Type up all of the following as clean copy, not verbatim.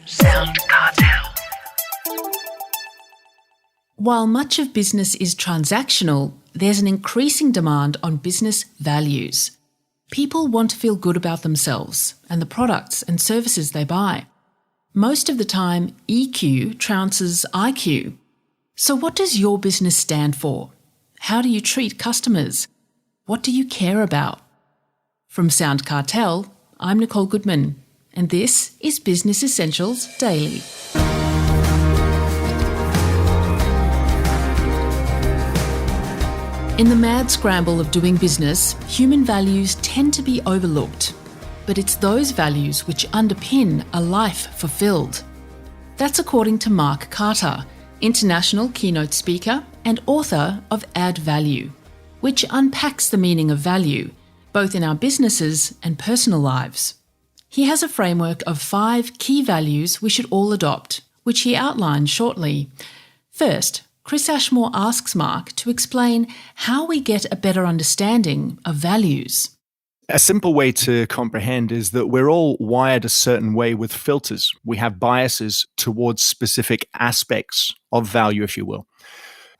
SoundCartel. While much of business is transactional, there's an increasing demand on business values. People want to feel good about themselves and the products and services they buy. Most of the time, EQ trounces IQ. So what does your business stand for? How do you treat customers? What do you care about? From SoundCartel, I'm Nicole Goodman, and this is Business Essentials Daily. In the mad scramble of doing business, human values tend to be overlooked. But it's those values which underpin a life fulfilled. That's according to Mark Carter, international keynote speaker and author of Add Value, which unpacks the meaning of value, both in our businesses and personal lives. He has a framework of 5 key values we should all adopt, which he outlines shortly. First, Chris Ashmore asks Mark to explain how we get a better understanding of values. A simple way to comprehend is that we're all wired a certain way with filters. We have biases towards specific aspects of value, if you will.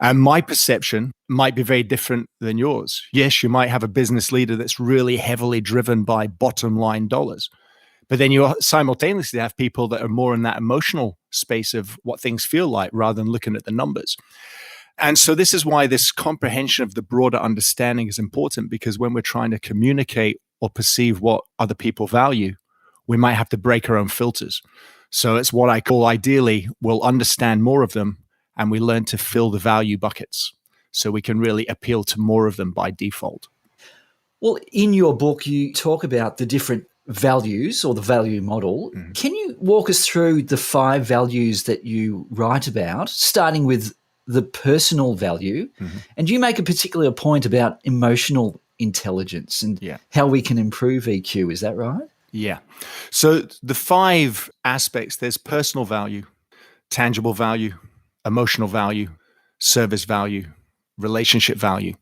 And my perception might be very different than yours. Yes, you might have a business leader that's really heavily driven by bottom line dollars. But then you simultaneously have people that are more in that emotional space of what things feel like rather than looking at the numbers. And so this is why this comprehension of the broader understanding is important, because when we're trying to communicate or perceive what other people value, we might have to break our own filters. So it's what I call, ideally, we'll understand more of them and we learn to fill the value buckets so we can really appeal to more of them by default. Well, in your book, you talk about the different values or the value model. Mm-hmm. Can you walk us through the 5 values that you write about, starting with the personal value? Mm-hmm. And you make a particular point about emotional intelligence and how we can improve EQ. Is that right? Yeah. So the 5 aspects, there's personal value, tangible value, emotional value, service value, relationship value.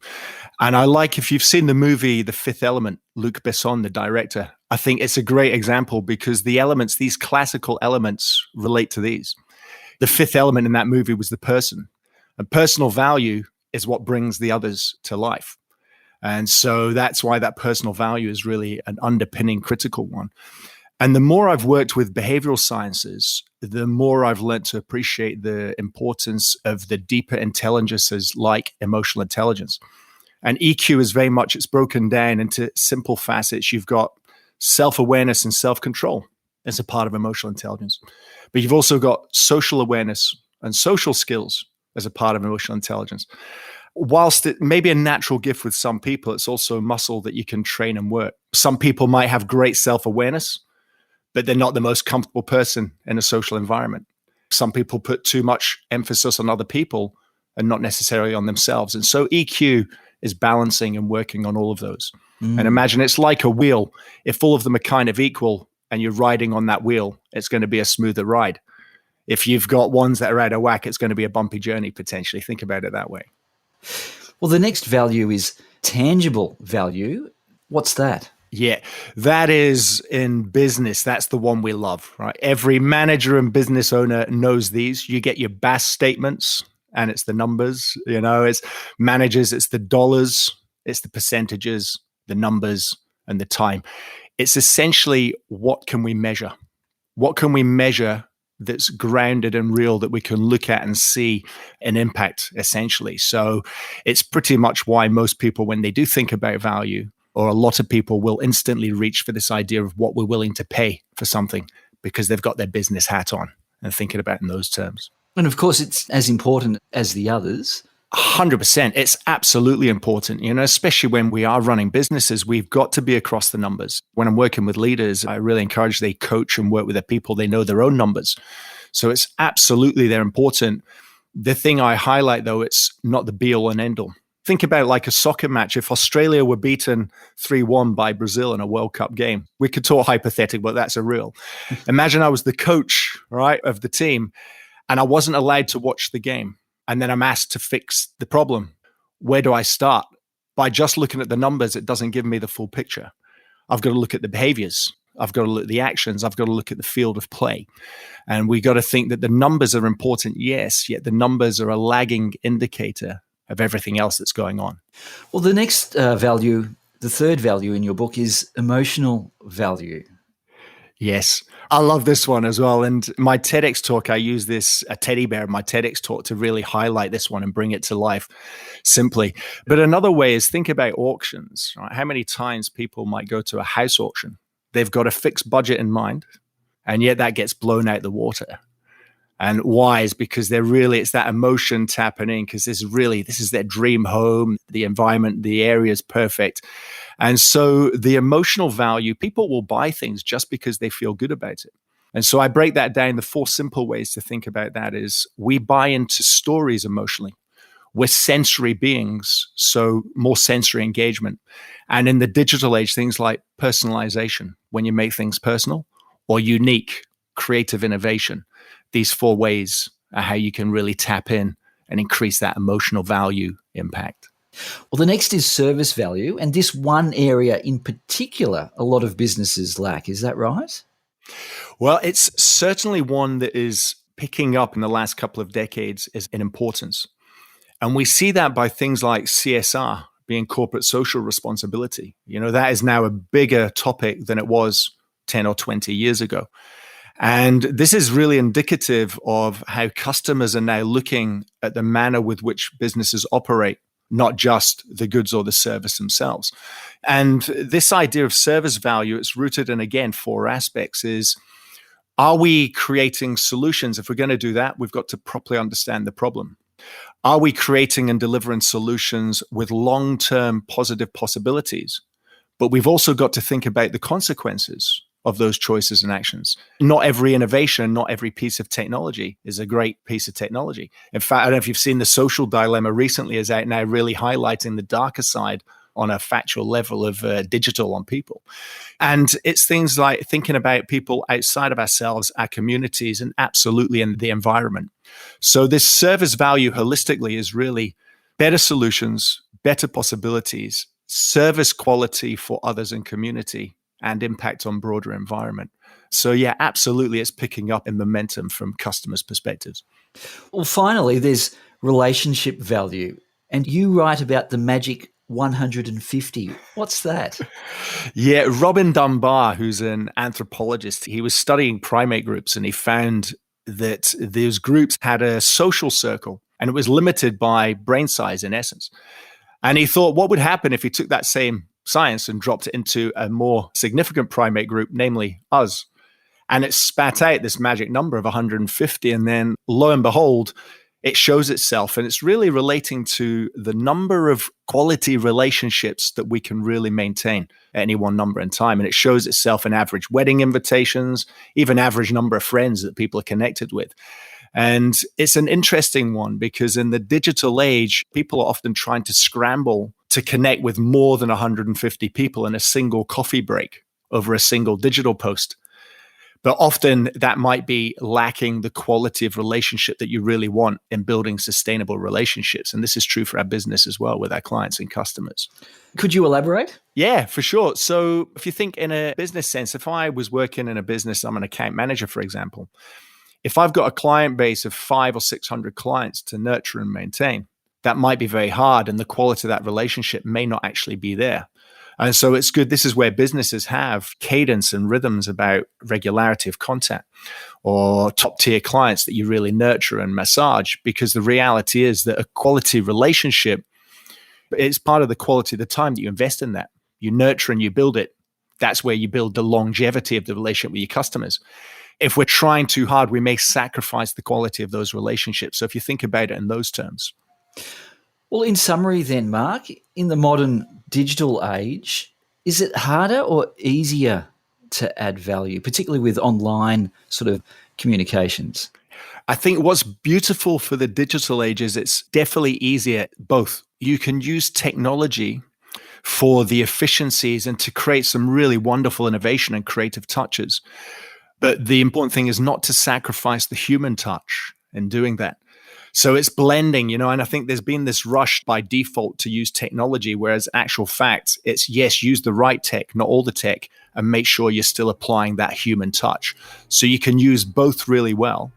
And I like, if you've seen the movie The Fifth Element, Luc Besson, the director, I think it's a great example because the elements, these classical elements, relate to these. The fifth element in that movie was the person. And personal value is what brings the others to life. And so that's why that personal value is really an underpinning critical one. And the more I've worked with behavioral sciences, the more I've learned to appreciate the importance of the deeper intelligences like emotional intelligence. And EQ is very much, it's broken down into simple facets. You've got self-awareness and self-control as a part of emotional intelligence. But you've also got social awareness and social skills as a part of emotional intelligence. Whilst it may be a natural gift with some people, it's also a muscle that you can train and work. Some people might have great self-awareness, but they're not the most comfortable person in a social environment. Some people put too much emphasis on other people and not necessarily on themselves. And so EQ is balancing and working on all of those. And imagine it's like a wheel. If all of them are kind of equal and you're riding on that wheel, it's going to be a smoother ride. If you've got ones that are out of whack, it's going to be a bumpy journey potentially. Think about it that way. Well, the next value is tangible value. What's that? Yeah, that is in business. That's the one we love, right? Every manager and business owner knows these. You get your BAS statements and it's the numbers, it's managers, it's the dollars, it's the percentages, the numbers, and the time. It's essentially, what can we measure? What can we measure that's grounded and real that we can look at and see an impact, essentially? So it's pretty much why most people, when they do think about value, or a lot of people will instantly reach for this idea of what we're willing to pay for something because they've got their business hat on and thinking about it in those terms. And of course, it's as important as the others. 100%. It's absolutely important, especially when we are running businesses, we've got to be across the numbers. When I'm working with leaders, I really encourage they coach and work with their people. They know their own numbers. So it's absolutely, they're important. The thing I highlight, though, it's not the be all and end all. Think about it like a soccer match. If Australia were beaten 3-1 by Brazil in a World Cup game, we could talk hypothetical, but that's a real. Imagine I was the coach, right, of the team, and I wasn't allowed to watch the game. And then I'm asked to fix the problem. Where do I start? By just looking at the numbers, it doesn't give me the full picture. I've got to look at the behaviors. I've got to look at the actions. I've got to look at the field of play. And we got to think that the numbers are important, yes, yet the numbers are a lagging indicator of everything else that's going on. Well, the next value, the third value in your book is emotional value. Yes, I love this one as well. And my TEDx talk, I use a teddy bear in my TEDx talk to really highlight this one and bring it to life simply. But another way is think about auctions, right? How many times people might go to a house auction? They've got a fixed budget in mind, and yet that gets blown out the water. And why? Is because it's that emotion tapping in, because this is their dream home, the environment, the area is perfect. And so the emotional value, people will buy things just because they feel good about it. And so I break that down. The 4 simple ways to think about that is we buy into stories emotionally. We're sensory beings, so more sensory engagement. And in the digital age, things like personalization, when you make things personal, or unique, creative innovation. These 4 ways are how you can really tap in and increase that emotional value impact. Well, the next is service value, and this one area in particular a lot of businesses lack. Is that right? Well, it's certainly one that is picking up in the last couple of decades in importance. And we see that by things like CSR, being corporate social responsibility. That is now a bigger topic than it was 10 or 20 years ago. And this is really indicative of how customers are now looking at the manner with which businesses operate, not just the goods or the service themselves. And this idea of service value, it's rooted in, again, 4 aspects is, are we creating solutions? If we're going to do that, we've got to properly understand the problem. Are we creating and delivering solutions with long-term positive possibilities? But we've also got to think about the consequences of those choices and actions. Not every innovation, not every piece of technology is a great piece of technology. In fact, I don't know if you've seen The Social Dilemma recently is out now, really highlighting the darker side on a factual level of digital on people. And it's things like thinking about people outside of ourselves, our communities, and absolutely in the environment. So this service value holistically is really better solutions, better possibilities, service quality for others and community, and impact on broader environment. So yeah, absolutely, it's picking up in momentum from customers' perspectives. Well, finally, there's relationship value. And you write about the magic 150. What's that? Yeah, Robin Dunbar, who's an anthropologist, he was studying primate groups and he found that those groups had a social circle and it was limited by brain size in essence. And he thought, what would happen if he took that same science and dropped it into a more significant primate group, namely us? And it spat out this magic number of 150. And then lo and behold, it shows itself. And it's really relating to the number of quality relationships that we can really maintain at any one number in time. And it shows itself in average wedding invitations, even average number of friends that people are connected with. And it's an interesting one because in the digital age, people are often trying to scramble to connect with more than 150 people in a single coffee break over a single digital post. But often that might be lacking the quality of relationship that you really want in building sustainable relationships. And this is true for our business as well with our clients and customers. Could you elaborate? Yeah, for sure. So if you think in a business sense, if I was working in a business, I'm an account manager, for example. If I've got a client base of 500 or 600 clients to nurture and maintain, that might be very hard and the quality of that relationship may not actually be there. And so it's good. This is where businesses have cadence and rhythms about regularity of contact or top tier clients that you really nurture and massage, because the reality is that a quality relationship is part of the quality of the time that you invest in that. You nurture and you build it. That's where you build the longevity of the relationship with your customers. If we're trying too hard, we may sacrifice the quality of those relationships. So if you think about it in those terms. Well, in summary then, Mark, in the modern digital age, is it harder or easier to add value, particularly with online sort of communications? I think what's beautiful for the digital age is it's definitely easier, both. You can use technology for the efficiencies and to create some really wonderful innovation and creative touches. But the important thing is not to sacrifice the human touch in doing that. So it's blending, and I think there's been this rush by default to use technology, whereas actual fact, it's yes, use the right tech, not all the tech, and make sure you're still applying that human touch. So you can use both really well,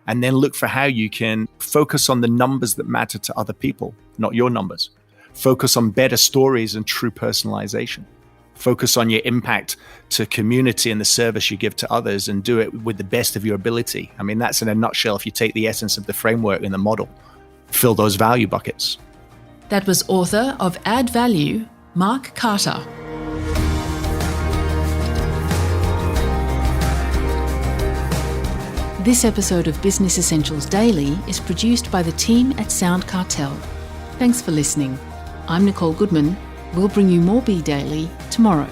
and then look for how you can focus on the numbers that matter to other people, not your numbers. Focus on better stories and true personalization. Focus on your impact to community and the service you give to others, and do it with the best of your ability. I mean, that's in a nutshell, if you take the essence of the framework and the model. Fill those value buckets. That was author of Add Value, Mark Carter. This episode of Business Essentials Daily is produced by the team at SoundCartel. Thanks for listening. I'm Nicole Goodman. We'll bring you more Be Daily tomorrow.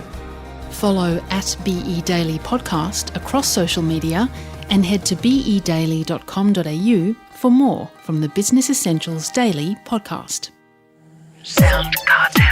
Follow at BE Daily Podcast across social media and head to bedaily.com.au for more from the Business Essentials Daily podcast. SoundCartel.